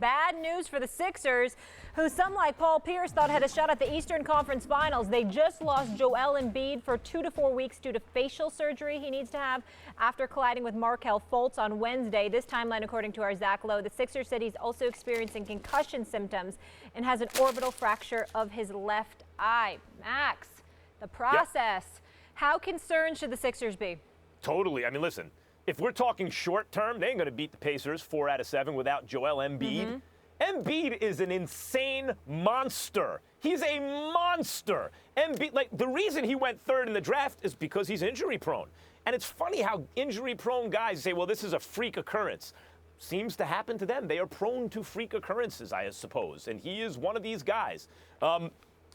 Bad news for the Sixers, who some like Paul Pierce thought had a shot at the Eastern Conference Finals. They just lost Joel Embiid for 2 to 4 weeks due to facial surgery he needs to have after colliding with Markelle Fultz on Wednesday. This timeline, according to our Zach Lowe, the Sixers said he's also experiencing concussion symptoms and has an orbital fracture of his left eye. Max, the process. Yep. How concerned should the Sixers be? Totally. I mean, listen. If we're talking short term, they ain't going to beat the Pacers 4 out of 7 without Joel Embiid. Embiid is an insane monster. He's a monster. Embiid, like, the reason he went third in the draft is because he's injury prone. And it's funny how injury prone guys say, well, this is a freak occurrence. Seems to happen to them. They are prone to freak occurrences, I suppose. And he is one of these guys.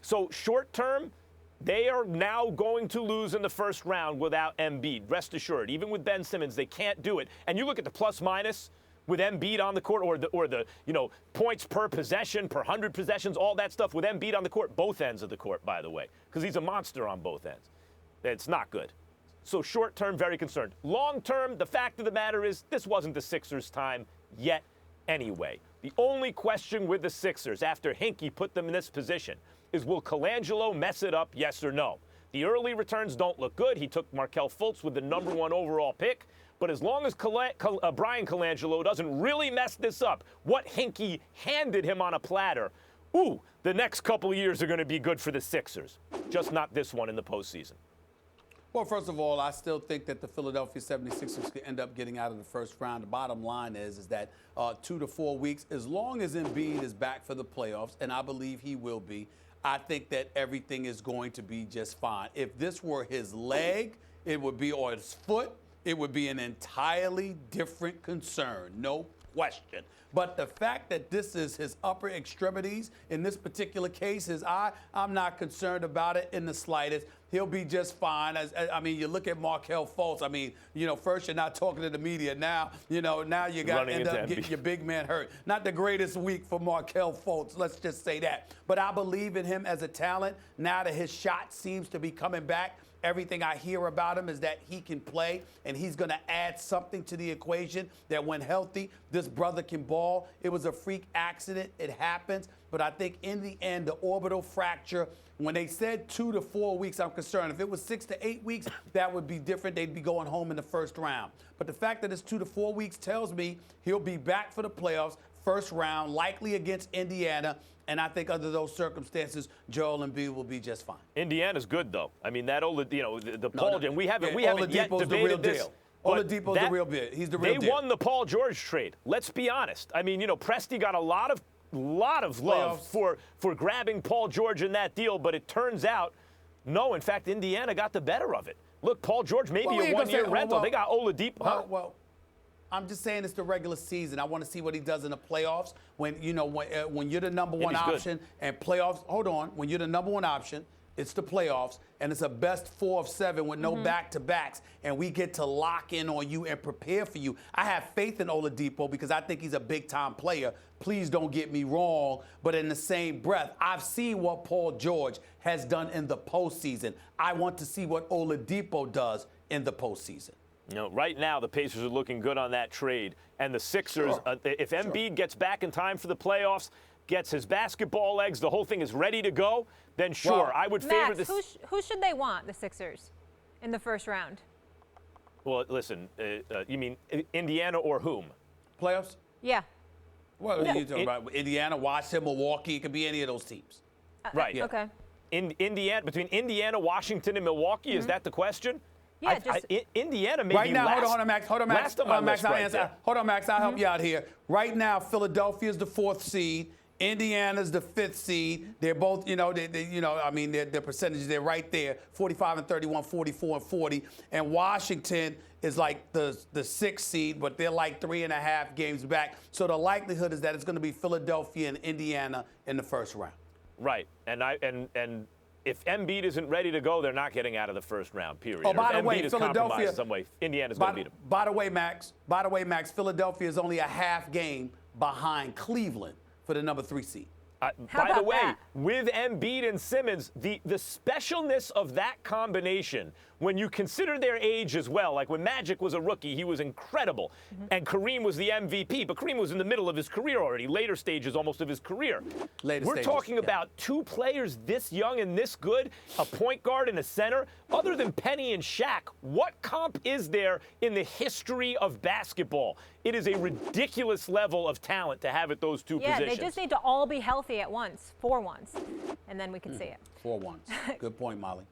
So short term, they are now going to lose in the first round without Embiid. Rest assured, even with Ben Simmons, they can't do it. And you look at the plus minus with Embiid on the court, or the points per possession, per 100 possessions, all that stuff with Embiid on the court, both ends of the court, by the way, because he's a monster on both ends. It's not good. So short term, very concerned. Long term, the fact of the matter is this wasn't the Sixers' time yet anyway. The only question with the Sixers after Hinkie put them in this position is, will Colangelo mess it up, yes or no? The early returns don't look good. He took Markelle Fultz with the #1 overall pick. But as long as Brian Colangelo doesn't really mess this up, what Hinkie handed him on a platter, the next couple of years are going to be good for the Sixers. Just not this one in the postseason. Well, first of all, I still think that the Philadelphia 76ers could end up getting out of the first round. The bottom line is that 2 to 4 weeks, as long as Embiid is back for the playoffs, and I believe he will be, I think that everything is going to be just fine. If this were his leg, it would be, or his foot, it would be an entirely different concern, no question. But the fact that this is his upper extremities, in this particular case, his eye, I'm not concerned about it in the slightest. He'll be just fine. I mean, you look at Markelle Fultz. I mean, first you're not talking to the media. Now you got to end up getting your big man hurt. Not the greatest week for Markelle Fultz, let's just say that. But I believe in him as a talent. Now that his shot seems to be coming back, everything I hear about him is that he can play, and he's going to add something to the equation that when healthy, this brother can ball. It was a freak accident. It happens. But I think in the end, the orbital fracture, when they said 2 to 4 weeks, I'm concerned. If it was 6 to 8 weeks, that would be different. They'd be going home in the first round. But the fact that it's 2 to 4 weeks tells me he'll be back for the playoffs, first round, likely against Indiana. And I think under those circumstances, Joel Embiid will be just fine. Indiana's good, though. I mean, that Paul, and we haven't yet debated this. Oladipo's the real deal. He's the real deal. They won the Paul George trade. Let's be honest. I mean, Presti got a lot of love for grabbing Paul George in that deal, but it turns out, no, in fact, Indiana got the better of it. Look, Paul George may be a one-year rental. They got Oladipo. Well, I'm just saying it's the regular season. I want to see what he does in the playoffs. When you're the number one option and playoffs. Hold on. When you're the number one option, it's the playoffs, and it's a best 4 of 7 with no back-to-backs, and we get to lock in on you and prepare for you. I have faith in Oladipo because I think he's a big-time player. Please don't get me wrong, but in the same breath, I've seen what Paul George has done in the postseason. I want to see what Oladipo does in the postseason. Right now, the Pacers are looking good on that trade. And the Sixers, if Embiid gets back in time for the playoffs, gets his basketball legs, the whole thing is ready to go, then sure, I would favor this. Who should they want, the Sixers, in the first round? Well, listen, you mean Indiana or whom? Playoffs? Yeah. Well, you're talking about Indiana, Washington, Milwaukee. It could be any of those teams. Right. Yeah. Okay. Between Indiana, Washington, and Milwaukee, is that the question? Yeah, Indiana maybe right now. Hold on, Max. Hold on, Max. Hold on, Max. I'll help you out here. Right now, Philadelphia is the 4th seed. Indiana's the 5th seed. They're both, their percentages, they're right there, 45 and 31, 44 and 40. And Washington is like the 6th seed, but they're like 3.5 games back. So the likelihood is that it's going to be Philadelphia and Indiana in the first round. Right. And if Embiid isn't ready to go, they're not getting out of the first round, period. Oh, by the way, Embiid is Philadelphia, compromised in some way, Indiana's going to beat him. By the way, Max, Philadelphia is only a half game behind Cleveland for the number 3 seed. By the way, that? with Embiid and Simmons, the specialness of that combination, when you consider their age as well, like when Magic was a rookie, he was incredible, and Kareem was the MVP, but Kareem was in the middle of his career already, later stages almost of his career. We're talking about two players this young and this good, a point guard and a center. Other than Penny and Shaq, what comp is there in the history of basketball? It is a ridiculous level of talent to have at those two positions. Yeah, they just need to all be healthy at once, for once, and then we can see it. For once. Good point, Molly.